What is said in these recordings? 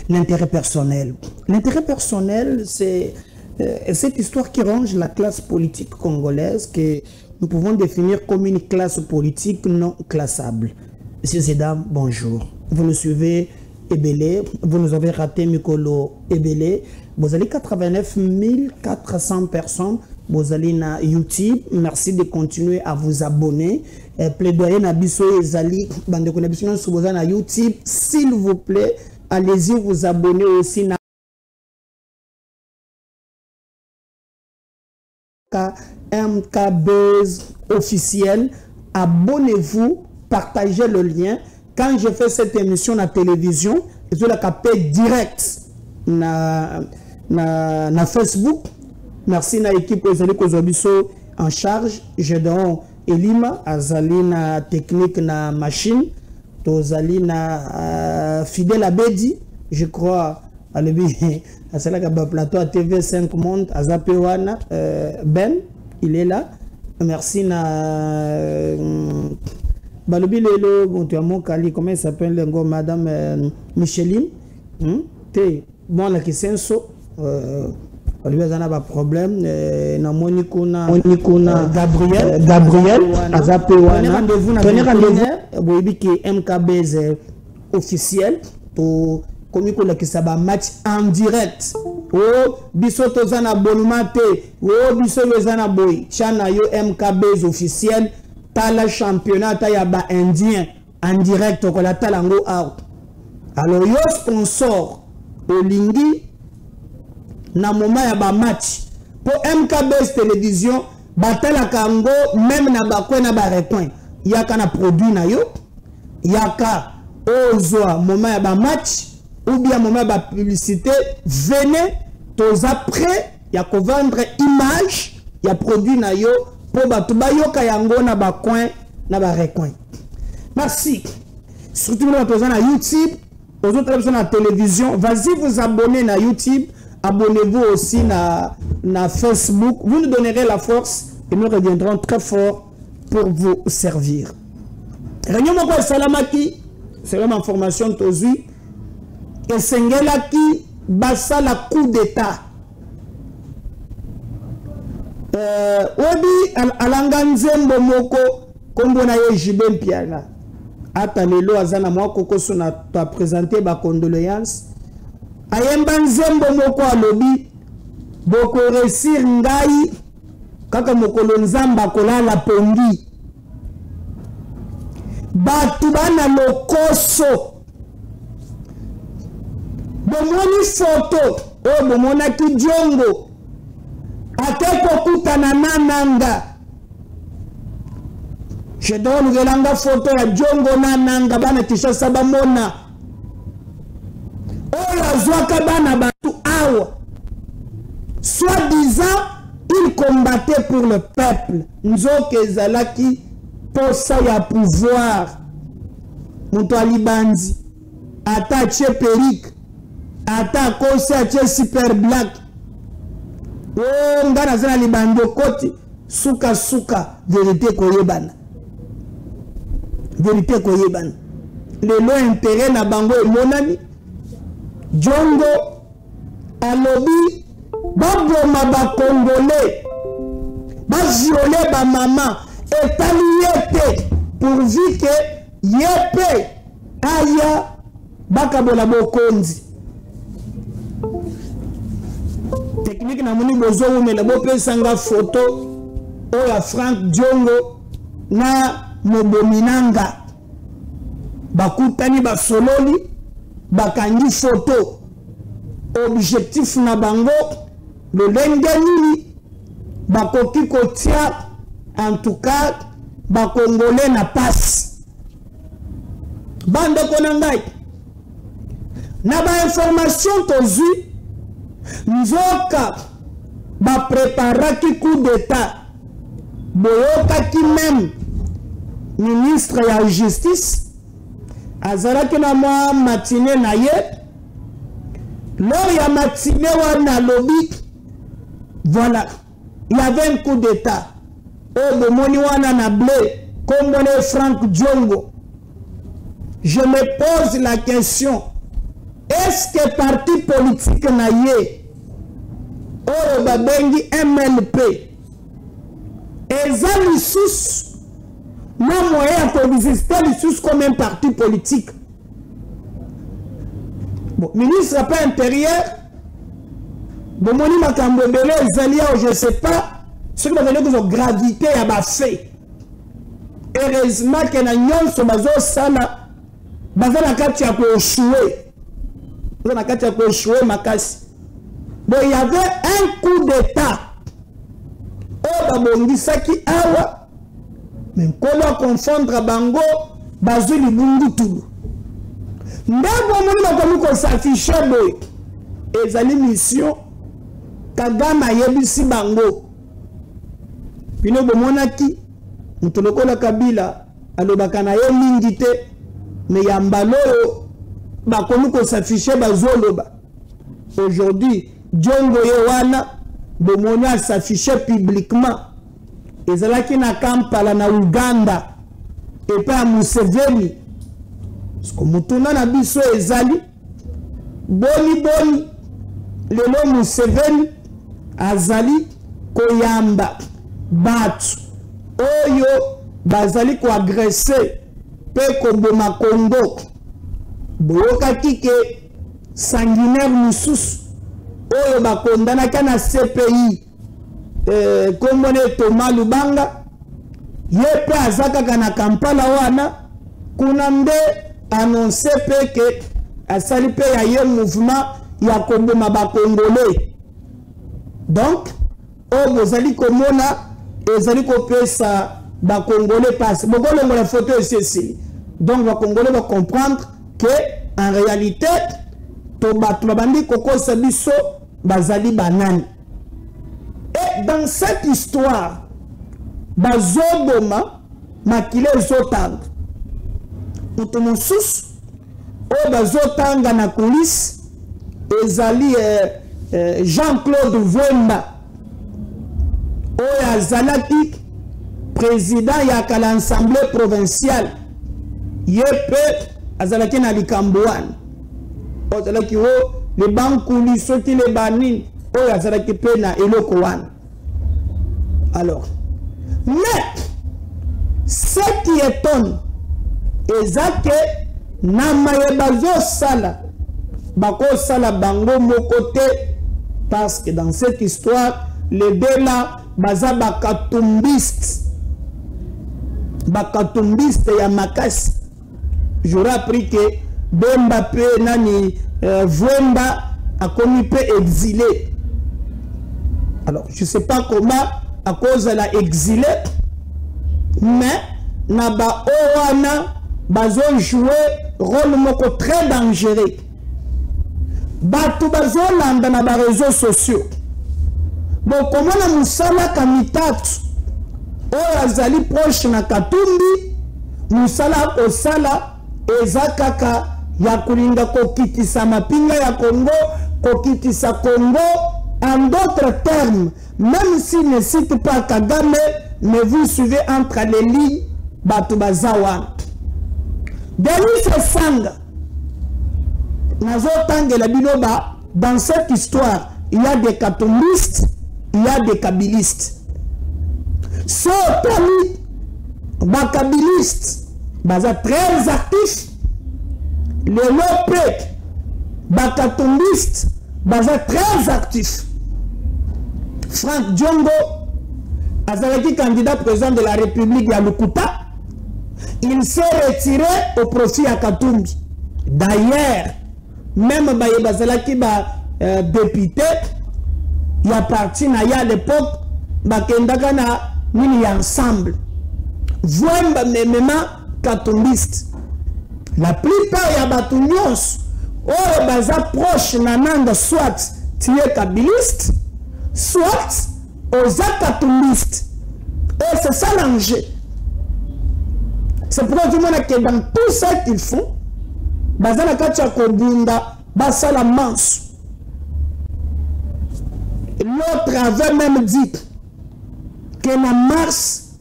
l'intérêt personnel. L'intérêt personnel, c'est cette histoire qui ronge la classe politique congolaise que nous pouvons définir comme une classe politique non classable. Messieurs et dames, bonjour. Vous nous suivez Ebélé, vous nous avez raté Mikolo Ebélé. Vous allez 89 400 personnes. Vous allez na YouTube. Merci de continuer à vous abonner. Plaidoyer na biso ezali bande connexion sur na YouTube. S'il vous plaît, allez-y vous abonner aussi na MKBuzz officiel. Abonnez-vous, partagez le lien. Quand je fais cette émission à la télévision, je la capte direct na Facebook. Merci à l'équipe en charge. Je donne Elima, Azali na technique na machine, Tozali na Fidèle Abedi, je crois, à la plateau à TV5 Monde, Azapewana, Ben, il est là. Merci na Balobi Lelo, comment il s'appelle, Madame Micheline, bon, la Kisenso, il y a un problème. Gabriel, tenez rendez-vous MKBuzz officiel pour un match en direct. Oh, biso tozana abonnement te. Oh, biso yozana boy. Chana yo MKBuzz officiel. Tala championnat yaba indien en direct ko la talango out. Alors yo sponsor Olingi na moment ya ba match pour MKBuzz télévision batala kango même na bakwe na ba recoin yaka na produit na yo yaka ozwa moment ya ba match ou bien moment ya ba publicité venez tous après ya ko vendre image ya produit na yo pour batu ba yoka yango na ba coin na ba recoin. Merci. Surtout nous présent na YouTube, aux autres personnes à la télévision, vas-y vous abonner na YouTube. Abonnez-vous aussi na Facebook. Vous nous donnerez la force et nous reviendrons très fort pour vous servir. Réunion Moko Salamaki, c'est vraiment information tozu. Et Sengelaki basa la coup d'état. Obi alanga nzembo moko kombo na ye Jibem Piana. Atanelo azana mwa kokoso na ta présenter ba condoléances. Ayemba nzembo moko alobi boko resir ngai kaka mokolo nzamba kolala pongi batu bana lokoso bomoni foto o bomona ki jongo ateko kutana nananga je donne gelanga photo ya jongo nananga bana kisha sabamona soi-disant, il combattait pour le peuple. Nzoke Zalaki, pour ça, il y a pouvoir. Moutouali Banzi, Ata Tcheperik, Ata Kosa Tche Super Black. Oh, Ngana Zana Libando Koti, Souka Souka, vérité Koyebana. Vérité Koyebana. Le loin intérêt na bango et monani. Djongo alobi baboma ba congolais ba violer ba maman etali yete pourvu que yepe aya bakabola bokonzi technique na moni bozo umela bo pesanga photo oya Frank Djongo na mobominanga bakutani ba sololi bakangi photo objectif na bango le lengeni bakoki kotia en tout cas bakongolais na passe bande konangai na ba information tozu nzoka ba préparaki coup d'état boyoka ki même ministre ya justice azalaki na mwa matinée na ye lors ya matinée wana lobi voilà il y avait un coup d'état oh bomoni wana na blé comme Frank Djongo je me pose la question est-ce que parti politique na ye oyo babengi MLP eza lisusu na moyen ya koexiste lisusu comme un parti politique? Bon, ministre pas intérieur bomoni makambo ebele ezali awa, je sais pas ce que bazali kozwa gravité ya bafe. Heureusement que na nyonso bazosala baza na kati ya koeshue, baza na kati ya koeshue makasi. Bon, il y avait un coup d'état oyo babongisaki awa, mais nkolo akonfondre bango bazwi libungutulu. Nde bomoni bakomi kosafishe boye ezali mission Kagame ayebisi bango. Bino bomonaki mutu lokola Kabila alobaka na ye mingi te, mais ya mbala oyo bakomi kosafishe bazoloba. Aujourd'hui Diongo ye wana bomoni asafishe publiquement ezalaki na Kampala na Uganda epa ya Museveni. Sko mutuna na biso ezali boni lelo Museveni azali koyamba batu oyo bazali ko agresser pe koboma Congo. Boyokaki ke sanguinaire mususu oyo bakondanaki na CPI kombone Thomas Lubanga ye pe azakaka na Kampala wana kuna nde annonce pe ke asali pe ya ye mouvement ya koboma bakongolais. Donc oyo bozali komona ezali kopesa bakongolais passe bokolongo la photo ici. Donc bakongolais va comprendre que en réalité to batu babandi kokosa biso bazali banani. Et dans cette histoire bazoboma makile ezotanga mutu mosusu oyo bazotanga na coulisse ezali Jean-Claude Vwemba oyo azalaki président ya kala l'Assemblée provinciale ye pe azalaki na likambo wana azalaki o le bankuli soki le banini oyo azalaki pe na eloko wana. Alors mais ce qui étonne ezake na maye bazosala bakosala bango moko te, parce que dans cette histoire les deux là baza bakatumbiste ya makasi. J'aurais appris que Bemba pe nani Vwemba a commis pe exilé. Alors je sais pas comment à cause de la exilé, mais naba owana bazo jouer rôle moko très dangereux. Batu bazo landa na ba réseaux sociaux. Bon, comment na musala kamitatu oyo azali proche na Katumbi musala osala ezakaka ya kulinga kokitisa mapinga ya Congo, kokitisa Congo. En d'autres termes, même s'il ne cite pas Kagame, mais vous suivez entre les lignes batu bazawa. Denis Sanga nazotangela biloba, dans cette histoire il y a des katumbistes, il y a des kabilistes. Sotami bakabilistes baza très actifs, les lopek bakatumbistes baza très actifs. Frank Diongo azalaki candidat président de la République ya Lukuta, il s'est retiré au profit à Katumbi. D'ailleurs, même bazalaki député ya parti na ya à l'époque bakendaka na nini ya ensemble. Vwemba memema katumbiste. La plupart ya batu nyonso oyo baza proche na nanga soit tiye kabiliste soit aux katumbistes. Et c'est ça l'enjeu. C'est pourquoi tout le monde que dans tout ça qu'ils font, bazana kacha kobunda basala manso. L'autre avait même dit que na mars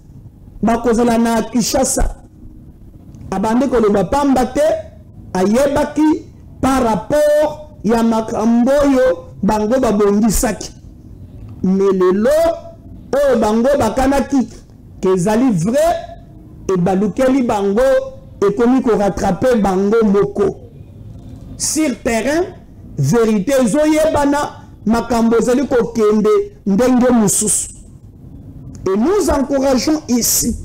bakozala na Kinshasa abande koloba pamba te ayebaki par rapport ya makamboyo bango babongisaki. Mais lelo oyo bango bakanaki kezali vrai et balukeli bango et komi ko rattraper bango moko. Sur terrain, vérité zoyebana makambo zali ko kende ndenge mususu. Et nous encourageons ici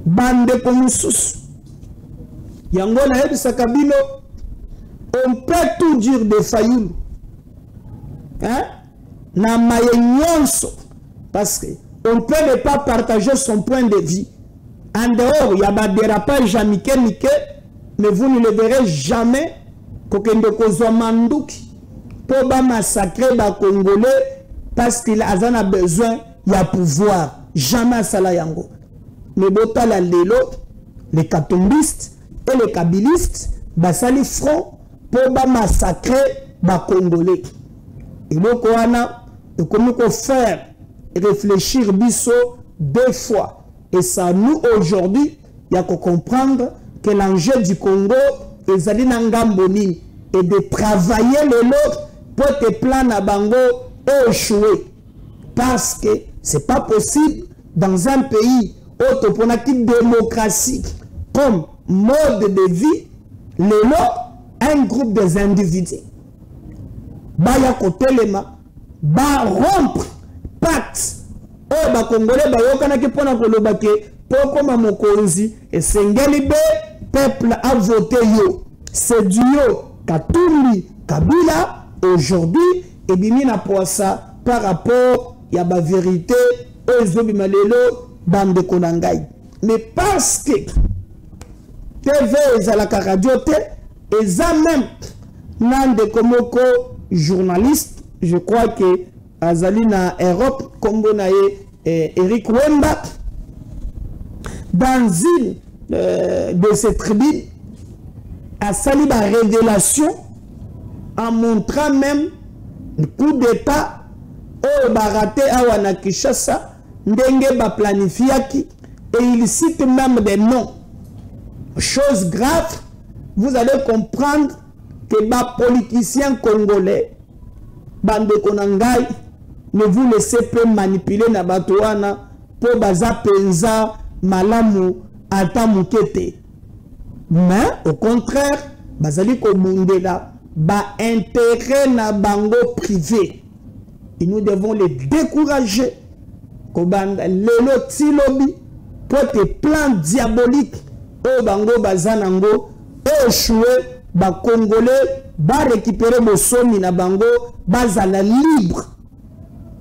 bande ko mususu. Yango na yebisa kabilo, on peut tout dire de Fayoulou. Hein? Na maye nyonso. Parce que on peut ne pas partager son point de vue. En dehors, il y a des dérapages à Mike, mais vous ne le verrez jamais kokende kozwa manduki pour massacrer les Congolais parce qu'il a besoin de pouvoir. Jamais ça la yango. Mais bota la lelo, les katombistes et les kabylistes, basali front pour massacrer les Congolais. Et donc on a comment faire réfléchir biso deux fois. Et ça, nous, aujourd'hui, il y a qu'à comprendre que l'enjeu du Congo est d'aller dans Ngamboni et de travailler le lot pour que plan à Bango échouer. Parce que ce n'est pas possible dans un pays où on a une démocratie comme mode de vie, le lot, un groupe des individus. Baya kotelema, ba rompre pacte. Oh, ba Congolais, ba yokana ki pona koloba ke pokoma mokonzi et sengeli be peuple a voté yo. C'est du yo Katumbi Kabila aujourd'hui et bimi na poisa par rapport ya ba vérité ezobi malelo bande konangai. Mais parce que TV ezalaka radio te eza même nande komoko journaliste, je crois que Azali na Europe, Congo na Eric Wemba, dans une de ces tribunes, a sali la révélation en montrant même le coup d'état au baraté à Wanakishasa, ndenge ba planifiaki, et il cite même des noms. Chose grave, vous allez comprendre que les politiciens congolais, bande konangai, ne vous laissez pas manipuler na batouana pour baza penza malamu ata mukete. Mais au contraire, bazali ko mundela ba intérêt na bango privé. Et nous devons les décourager. Kobanda lelo tilobi pour tes plans diaboliques au bango bazanango échouer ba Congolais ba récupérer bosomi na bango bazala libre.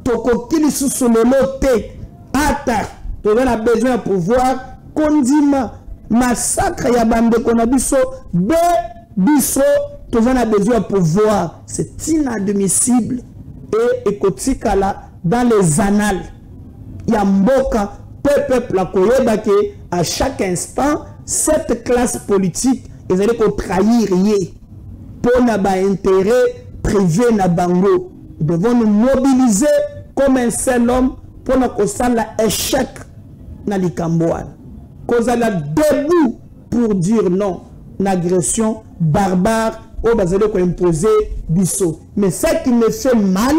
Tokokili sous le loté ata tu as besoin de pouvoir condiment massacre ya bande konabiso be biso tu as besoin de pouvoir. C'est inadmissible et ekotikala dans les annales ya mboka peuple koyeba ke à chaque instant cette classe politique ils allaient trahir yé pour na ba intérêt privé na bango. Nous devons nous mobiliser comme un seul homme pour nous la échec na likamboan. Cause la debout pour dire non l'agression barbare au bazale ko imposer biso. Mais ce qui me fait mal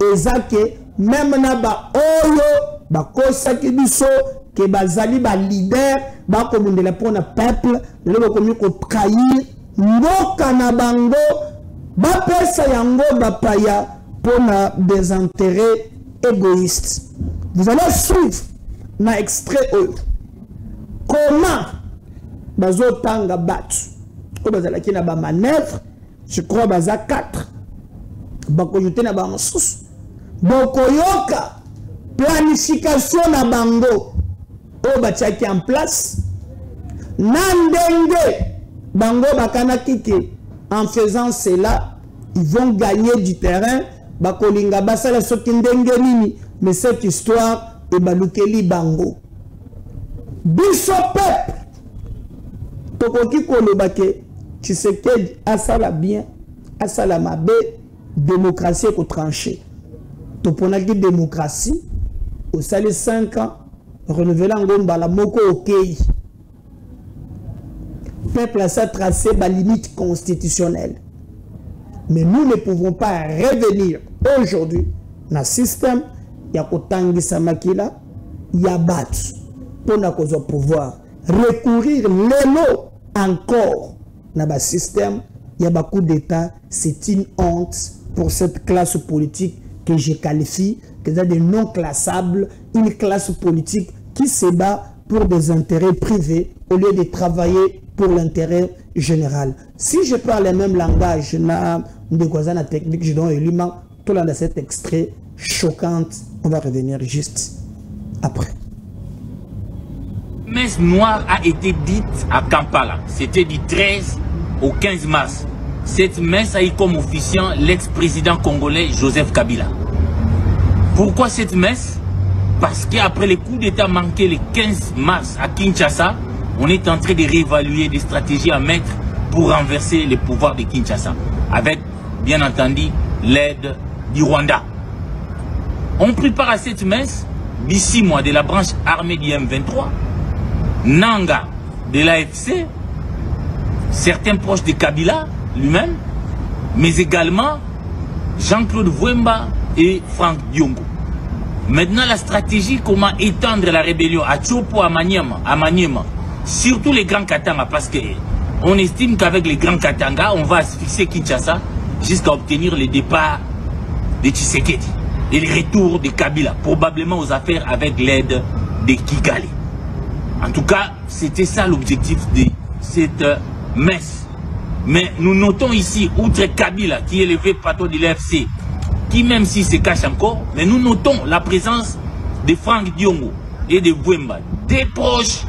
est que même na ba oyo ba kosaki biso que bazali ba leader ba komundela pour na peuple le komi ko trahir mboka na bango ba pesa yango ba paya pour na des intérêts égoïstes. Vous allez suivre na extrait comment bazo tanga batu ko bazala ki na ba manœuvre, je crois baza 4 ba ko yote na ba mosusu boko yoka planification na bango o batiaki en place nandenge bango bakana kike en faisant cela ils vont gagner du terrain bakolinga basala soki ndenge nini. Mais cette histoire est balukeli bango biso peuple tokoki koloba ke Tshisekedi asala bien asala mabe démocratie ko trancher toponaki démocratie au sali 5 ans renouveler ngomba la moko okei peuple a sa tracé la limite constitutionnelle. Mais nous ne pouvons pas revenir aujourd'hui dans le système. Il y a Kotangisa Makila, il y a battu pour nous pouvoir recourir l'élo encore dans le système. Il y a beaucoup d'État. C'est une honte pour cette classe politique que je qualifie de non classable, une classe politique qui se bat pour des intérêts privés au lieu de travailler pour l'intérêt général. Si je parle le même langage, na technique, je donne élément tout dans cet extrait choquant. On va revenir juste après. Messe noire a été dite à Kampala. C'était du 13 au 15 mars. Cette messe a eu comme officiant l'ex-président congolais Joseph Kabila. Pourquoi cette messe? Parce qu'après les coups d'État manqués le 15 mars à Kinshasa, on est en train de réévaluer des stratégies à mettre pour renverser les pouvoirs de Kinshasa. Avec, bien entendu, l'aide du Rwanda. On prépare à cette messe, d'ici moi, de la branche armée du M23, Nanga de l'AFC, certains proches de Kabila lui-même, mais également Jean-Claude Vwemba et Franck Diongo. Maintenant, la stratégie, comment étendre la rébellion à Tchopo, à Maniema, surtout les Grands Katanga, parce qu'on estime qu'avec les Grands Katanga, on va asphyxier Kinshasa jusqu'à obtenir le départ de Tshisekedi et le retour de Kabila, probablement aux affaires avec l'aide de Kigali. En tout cas, c'était ça l'objectif de cette messe. Mais nous notons ici, outre Kabila, qui est le vrai patron de l'AFC, qui même s'il se cache encore, mais nous notons la présence de Franck Diongo et de Vwemba, des proches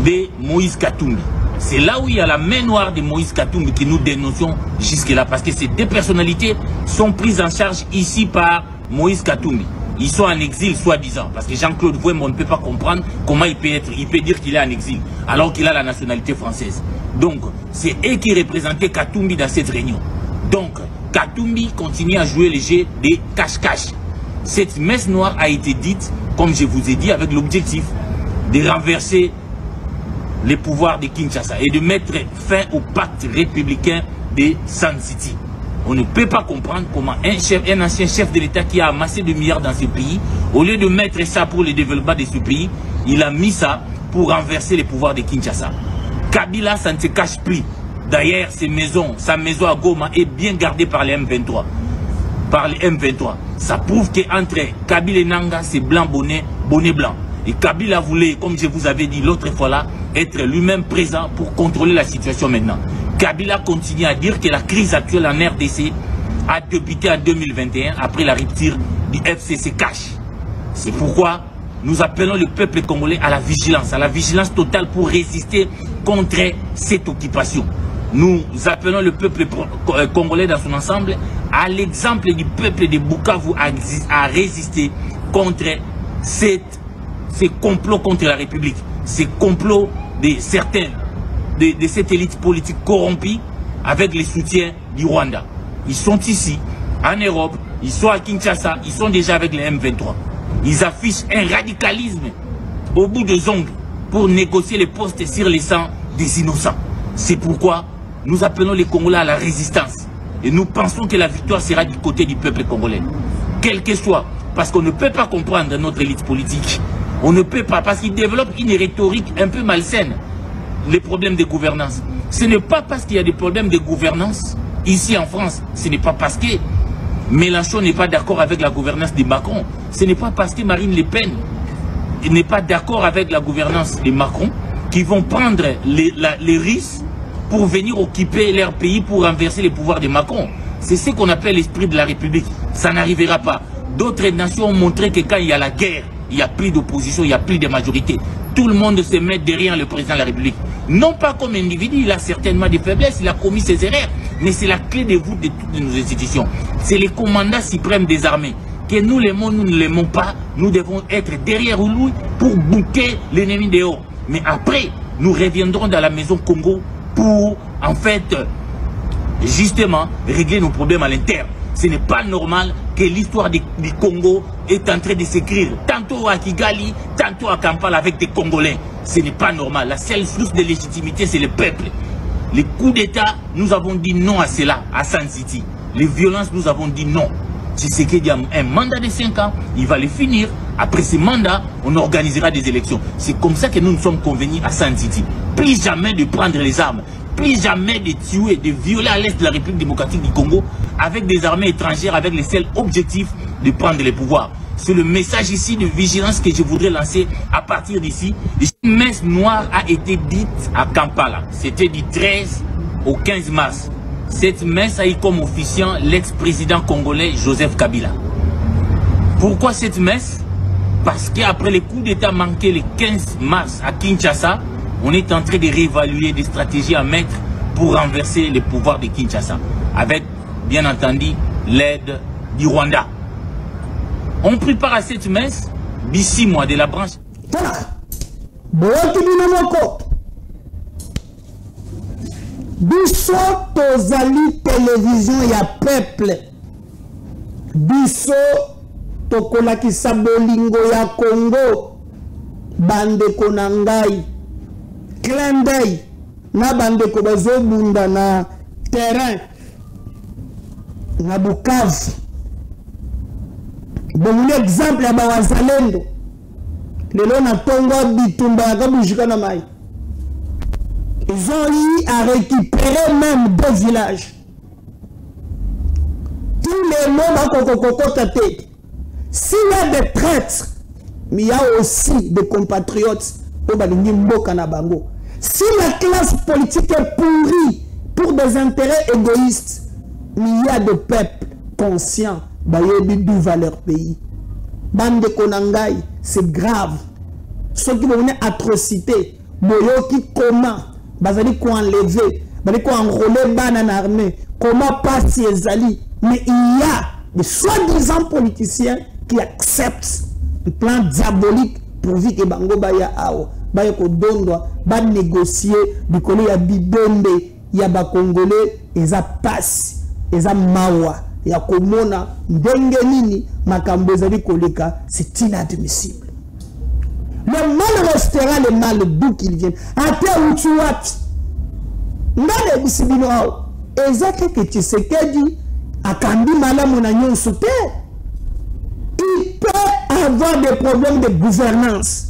de Moïse Katumbi. C'est là où il y a la main noire de Moïse Katumbi que nous dénonçons jusque-là, parce que ces deux personnalités sont prises en charge ici par Moïse Katumbi. Ils sont en exil, soi-disant, parce que Jean-Claude Vwemba, on ne peut pas comprendre comment il peut dire qu'il est en exil, alors qu'il a la nationalité française. Donc, c'est eux qui représentaient Katumbi dans cette réunion. Donc, Katumbi continue à jouer le jeu des cache-cache. Cette messe noire a été dite, comme je vous ai dit, avec l'objectif de renverser les pouvoirs de Kinshasa et de mettre fin au pacte républicain de Sun City. On ne peut pas comprendre comment un ancien chef de l'État qui a amassé des milliards dans ce pays, au lieu de mettre ça pour le développement de ce pays, il a mis ça pour renverser les pouvoirs de Kinshasa. Kabila, ça ne se cache plus. D'ailleurs, sa maison à Goma est bien gardée par les M23. Ça prouve qu'entre Kabila et Nanga, c'est blanc, bonnet blanc. Et Kabila voulait, comme je vous avais dit l'autre fois là, être lui-même présent pour contrôler la situation maintenant. Kabila continue à dire que la crise actuelle en RDC a débuté en 2021 après la rupture du FCC cash. C'est pourquoi nous appelons le peuple congolais à la vigilance totale pour résister contre cette occupation. Nous appelons le peuple congolais dans son ensemble à l'exemple du peuple de Bukavu à résister contre ces complots contre la République, ces complots de certains de cette élite politique corrompue avec le soutien du Rwanda. Ils sont ici, en Europe, ils sont à Kinshasa, ils sont déjà avec les M23. Ils affichent un radicalisme au bout des ongles pour négocier les postes sur les sangs des innocents. C'est pourquoi nous appelons les Congolais à la résistance. Et nous pensons que la victoire sera du côté du peuple congolais. Quel que soit, parce qu'on ne peut pas comprendre notre élite politique. On ne peut pas, parce qu'ils développent une rhétorique un peu malsaine. Les problèmes de gouvernance. Ce n'est pas parce qu'il y a des problèmes de gouvernance ici en France. Ce n'est pas parce que Mélenchon n'est pas d'accord avec la gouvernance de Macron. Ce n'est pas parce que Marine Le Pen n'est pas d'accord avec la gouvernance de Macron qu'ils vont prendre les risques pour venir occuper leur pays pour renverser les pouvoirs de Macron. C'est ce qu'on appelle l'esprit de la République. Ça n'arrivera pas. D'autres nations ont montré que quand il y a la guerre, il n'y a plus d'opposition, il n'y a plus de majorité. Tout le monde se met derrière le président de la République. Non pas comme individu, il a certainement des faiblesses, il a commis ses erreurs, mais c'est la clé de voûte de toutes nos institutions. C'est le commandant suprême des armées. Que nous l'aimons, nous ne l'aimons pas, nous devons être derrière lui pour bouquer l'ennemi dehors. Mais après, nous reviendrons dans la maison Congo pour, en fait, justement, régler nos problèmes à l'interne. Ce n'est pas normal que l'histoire du Congo est en train de s'écrire, tantôt à Kigali, tantôt à Kampala avec des Congolais. Ce n'est pas normal. La seule source de légitimité, c'est le peuple. Les coups d'État, nous avons dit non à cela, à Sun City. Les violences, nous avons dit non. Tshisekedi a un mandat de 5 ans, il va le finir. Après ce mandat, on organisera des élections. C'est comme ça que nous nous sommes convenus à Sun City. Plus jamais de prendre les armes, plus jamais de tuer, de violer à l'est de la République démocratique du Congo avec des armées étrangères, avec le seul objectif de prendre le pouvoir. C'est le message ici de vigilance que je voudrais lancer à partir d'ici. Une messe noire a été dite à Kampala. C'était du 13 au 15 mars. Cette messe a eu comme officiant l'ex-président congolais Joseph Kabila. Pourquoi cette messe? Parce qu'après le coup d'État manqué le 15 mars à Kinshasa, on est en train de réévaluer des stratégies à mettre pour renverser le pouvoir de Kinshasa. Avec, bien entendu, l'aide du Rwanda. On prépare à cette messe, d'ici mois de la branche. Biso tozali télévision ya peuple. Biso tokolakisa bolingo ya Congo. Bandeko na ngai. Clin d'œil. Na bandeko bazobunda na terrain. Na Bukavu. Bon exemple ya bawazalendo. Lelo na Tongo bitumba ya kabujika na mai. Ils ont eu à récupérer même 2 villages. Tous les noms s'il y a des traîtres, mais il y a aussi des compatriotes. Si la classe politique est pourrie pour des intérêts égoïstes, mais il y a des peuples conscients d'où va leur pays. Bande Konangai, c'est grave. Ceux qui vont venir atrocité, Boyoki comment bazali ko enlever, bazali ko enrôler en armée, comment passer ezali, mais il y a des soi-disant politiciens qui acceptent un plan diabolique pour vivre que bango baya ao, baya ko dondwa, ba négocier du côté ya bibembe, ya ba congolais, eza passe, eza mawa, ya komona ndenge nini makambo ezali koleka, c'est inadmissible. Le mal restera le mal d'où qu'il vienne. Ate uchuat. Ngale bisibino ao. Ezake ke Tshisekedi akambi malamu na nyonso te. Il peut avoir des problèmes de gouvernance.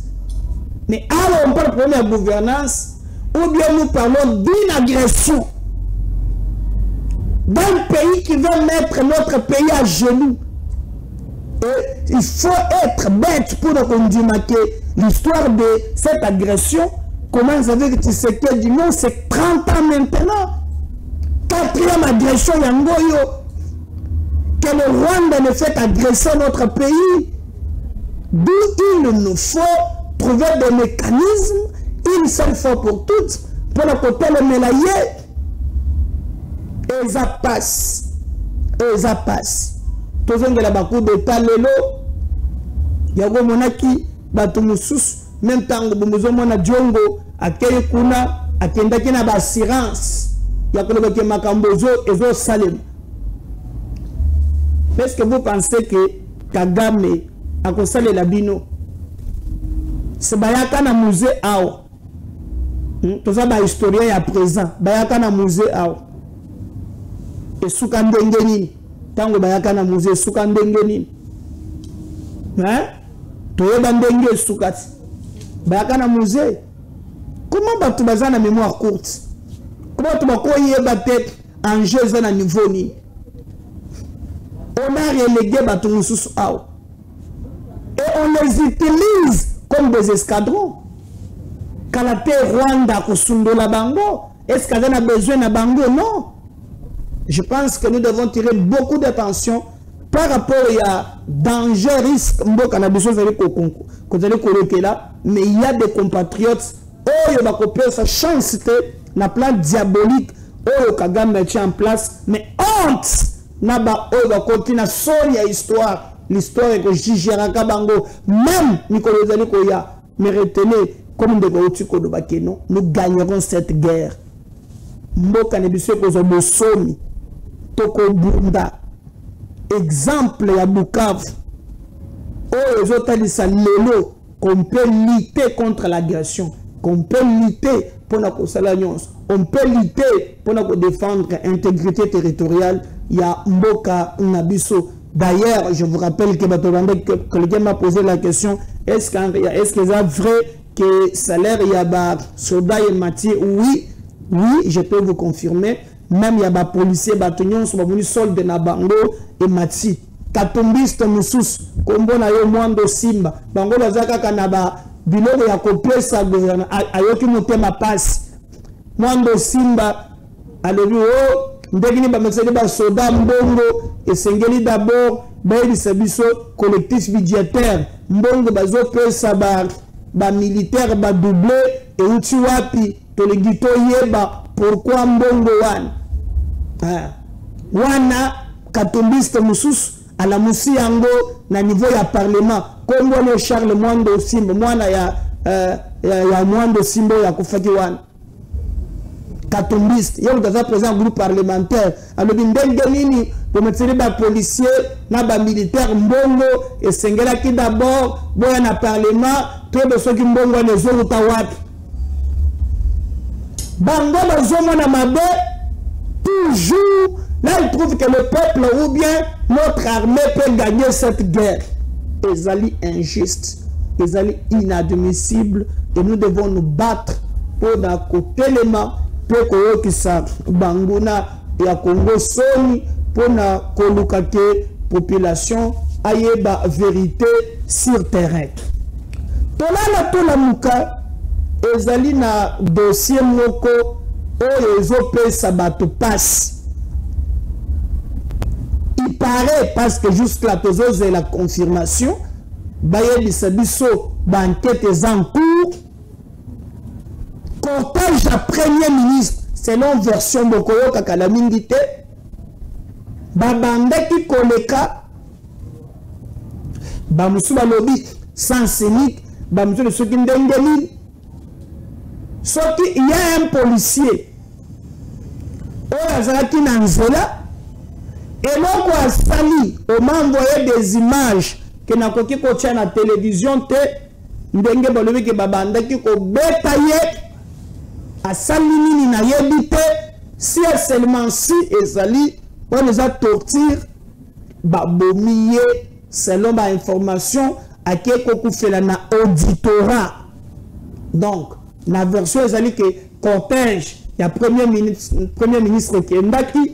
Mais alors on parle de problème de gouvernance ou bien nous parlons d'une agression d'un pays qui veut mettre notre pays à genoux. Et il faut être bête pour remarquer l'histoire de cette agression. Comment vous savez que Tshisekedi, non, c'est 30 ans maintenant. 4e agression Yangoyo. Que le Rwanda ne fait agresser notre pays. D'où il nous faut trouver des mécanismes, une seule fois pour toutes, pour le côté le mélayer. Et ça passe. Et ça passe. Tout le monde a beaucoup de talelo. Il y a des gens qui même temps que Djongo akei kuna akendaki na ba assurance ya kolobaki makambozo ezo salem. Est-ce que vous pensez que Kagame a consolé la bino? C'est bayaka na musée ao. Tout ça ba historien ya présent. Bayaka na musée ao. Et suka ndenge nini? Tango bayaka na musée suka ndenge nini? Hein? Toyeba ndenge sukati. Bayaka na musée. Comment batu baza na mémoire courte? Comment tu vas koyeba tête en jeu à niveau ni? On a relégué batu mususu ao. Et on les utilise comme des escadrons. Kalate Rwanda kusundola bango. Est-ce qu'il y a besoin de bango? Non. Je pense que nous devons tirer beaucoup d'attention par rapport à danger, risque, mais il y a des compatriotes, il y a sa chance, la plan diabolique, Kagame met en place, mais honte, naba continue à histoire, l'histoire que Jijiraka Bango, même Nicolas Koya, mais retenez, comme nous gagnerons cette guerre. Mboka nebiswe kozo bosomi, toko bunda. Exemple ya Bukavu. Oh, les autres lelo qu'on peut lutter contre l'agression. qu'on peut lutter pour l'alliance, on peut lutter pour défendre l'intégrité territoriale. Il y a Mboka Nabiso. D'ailleurs, je vous rappelle que quelqu'un m'a posé la question, est-ce que c'est vrai que salaire il y a soldats et matières? Oui, je peux vous confirmer. Même il y a des policiers, bataillons, sont venus soldes na bango et mati. Katombiste musus, kombo na yo mwando simba. Bango bazaka kanaba biloko ya kopesa gouvernement. Ayoki motema passe. Mwando simba alebi o ndegini ba meseli ba soda mbongo esengeli d'abord bayi sabiso collectif budgétaire. Mbongo bazo pesa ba militaire ba doublé et uti wapi to le gito yeba pourquoi mbongo wana katombiste musus à la moussi yango na niveau ya parlement kombo no Charles Mwando Simbo mwana ya Mwando Simbo ya kufaki wana katombiste yo utaza présent groupe parlementaire alobi ndenge nini pometeli ba policier na ba militaire mbongo esengela ki d'abord boya na parlement to soki mbongo ne zo ta wapi bango bazomona mabe toujours. Là, il trouve que le peuple ou bien notre armée peut gagner cette guerre. Ezali injuste, ezali inadmissible et nous devons nous battre pour d'un côté l'élément pour que ça banguna et à Congo soni pour na kolukake population ayeba vérité sur terrain. Tola muka ezali na dossier moko oyo ezope sabato passe. Il paraît, parce que juste la pesose et la confirmation, Baye Bisabiso, banquette est en cours, cortège à premier ministre, selon version Bokoyo Kakalamindite, Babandeki Koleka, Bamusu Balobi, sans scénique, Bamusu de Sokindengeli, sauf qu'il y a un policier, Oyazaki Nanzola, et l'on voit Sali, on m'a envoyé des images que n'a pas kotia na télévision te ndenge balobi ke babanda ki ko betaye a Sali na yebite si seulement si ezali on les a torture babomiye selon ma information à qui ko fela na auditorat. Donc la version ezali que cortège ya premier ministre Kendaki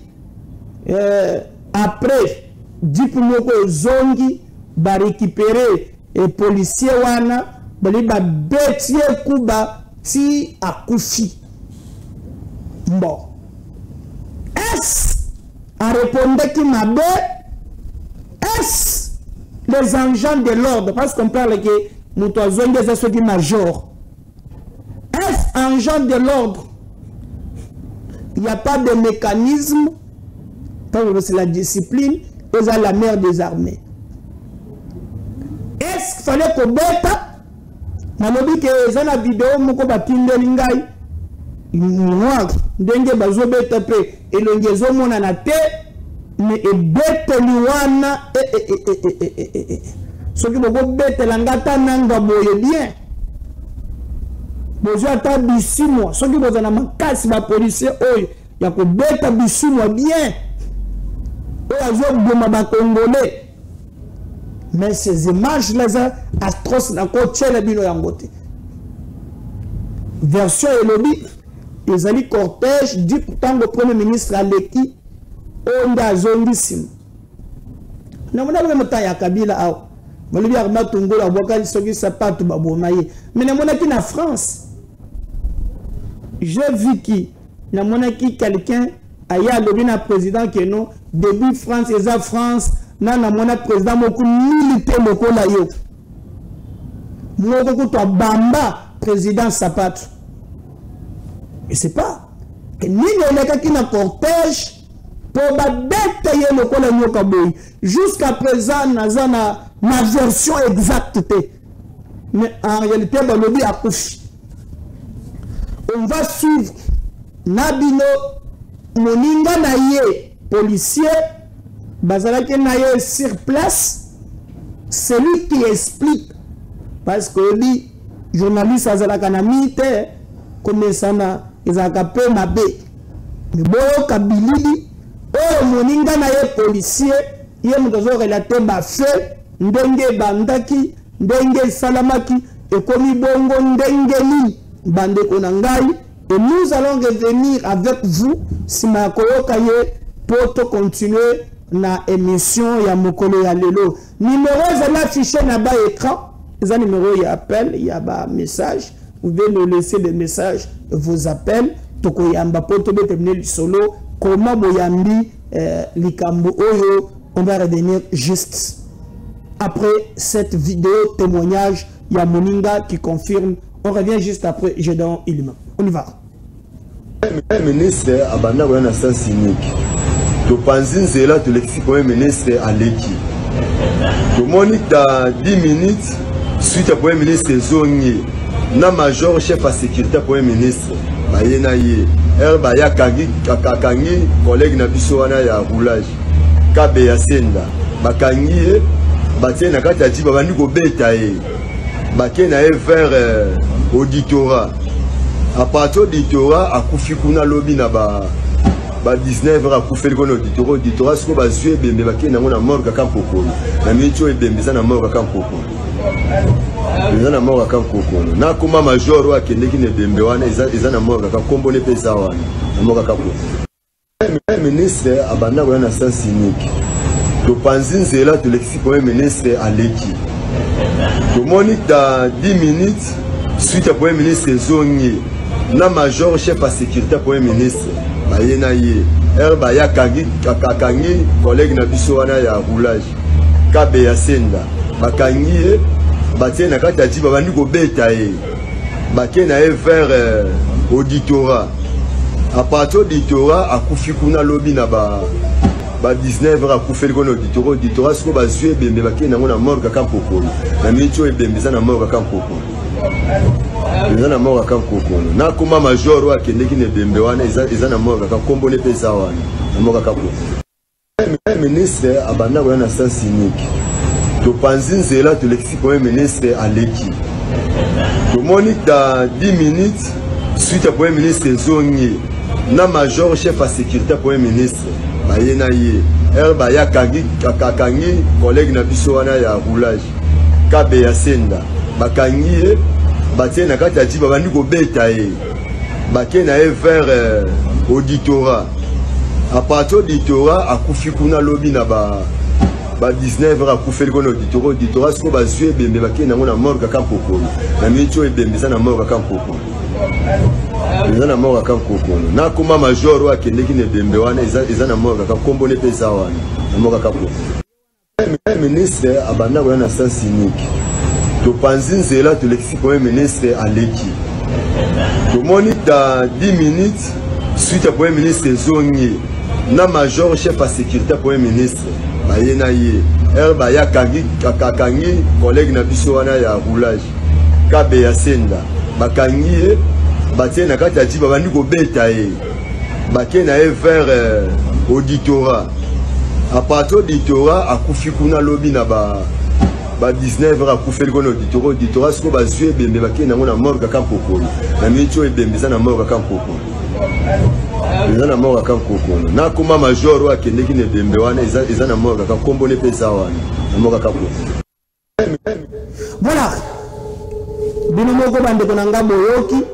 après dipumoko zongi ba récupérer et policier wana bali ba betie kuba ti akufi. Bon, est-ce à répondre qui m'a bé, est-ce les agents de l'ordre, parce qu'on parle que nous zongi c'est ce qui major, est-ce agent de l'ordre, il n'y a pas de mécanisme. C'est la discipline, et la mère des armées. Est-ce qu'il fallait que bêta, nalobi que ça la vidéo moko batinde lingai, moi ndenge bazo beta pe elongezo mona na te, mais e beta liwana ce qui boko beta langata nanga boye bien. Bozo ata bisimo, ce qui bozo na makasi ba policier oyo ya ko beta bisimo bien. Mais ces images-là, atroces, version Elobi, ils allaient cortège, dit pourtant le premier ministre Aleki, on a zondissime. Nous avons même temps à Kabila, mais nous avons Tungo, la Boka, qui s'appâte, Babomaye. Mais nous avons en France. J'ai vu qui, nous avons quelqu'un. Aya le président que non début France et France nana mona président moko militaire moko la yo moko to bamba président Sapato et c'est pas que ni le qui na cortège pour ba bête ye moko la nyoka boy jusqu'à présent nazana ma version exacte mais en réalité ba lobi akufi. On va suivre Nabino Moninga naye policier bazalaki naye sur place, celui qui explique parce que lui journaliste azalaka na mite komesana ezalaka pe mabe me boyoka bilili oyo moninga na ye policier ye moto azorelate bafe ndenge ebandaki ndenge esalamaki ekomi bongo ndenge nini bandeko na ngai et nous allons revenir avec vous sima ya koyoka ye poto continuer na émission ya mokolo ya lelo numéro ezali affiché na bas écran eza numéro ya appel ya ba message vous pouvez nous laisser des messages vos appels tokoyamba poto betemine lisolo comment boyambi likambo oyo on va revenir juste après cette vidéo témoignage ya moninga qui confirme on revient juste après Gédéon Ilima on y va. Le ministre abanda wana sens unique to panzinzela to lexi comme ministre aleki to monique dans 10 minutes suite à premier ministre zongi na major chef à sécurité premier ministre bayena ye ba ya kangi collègue na biso wana ya roulage kabe ya senda bakangi ye batie na kati ya jiba bandi ko beta ye bakena ye vers auditorat à partir d'auditorat akufi kuna lobby na ba 19h akufi kono auditorat siko bazue bembe bakena ngona morga kampoko na micho ebembe sana morga kampoko na morga kampoko na kuma major wa kendeki ne bembe wana ezana morga kakombo ne pesa wana na morga kampoko le ministre abanda wana sens unique to panzinzela to lexi premier ministre aleki to monique dans 10 minutes suite à premier ministre zongi na major chef à sécurité premier ministre bayena ye ba ya kangi collègue na biso wana ya roulage kabe ya senda bakangi ye batie na kati ya jiba bandi ko beta ye bakena ye vers auditorat à partir d'auditorat akufi kuna lobby na ba 19h akufi kono auditorat siko bazue bembe bakena ngona morga kampoko na micho ebembe sana morga kampoko na morga kampoko na kuma major wa kendeki ne bembe wana ezana morga kakombo ne pesa wana na morga kampoko le ministre abanda wana sens unique to panzinzela to lexi premier ministre aleki to monique dans 10 minutes suite à premier ministre zongi na major chef à sécurité premier ministre bayena ye ba ya kangi collègue na biso wana ya roulage kabe ya senda bakangi ye batie na kati ya jiba bandi ko beta ye bakena ye vers auditorat à partir d'auditorat akufi kuna lobby na ba 19h akufi kono auditorat siko bazue bembe bakena ngona morga kampoko na micho ebembe sana morga kampoko na morga kampoko na kuma major wa kendeki ne bembe wana ezana morga kakombo ne pesa wana na morga kampoko le ministre abanda wana sens unique to panzinzela to lexi premier ministre aleki to monique dans 10 minutes suite à premier ministre zongi na major chef à sécurité premier ministre bayena ye ba ya kangi collègue na biso wana ya roulage kabe ya senda bakangi ye batie na kati ya jiba bandi ko beta ye bakena ye vers auditorat à partir d'auditorat akufi kuna lobby na ba 19h akufi kono auditorat siko bazue bembe bakena ngona morga kampoko na micho ebembe sana morga kampoko na morga kampoko na kuma major wa kendeki ne bembe wana ezana morga kakombo ne pesa wana na morga kampoko. Voilà bino moko bandeko na ngambo yoki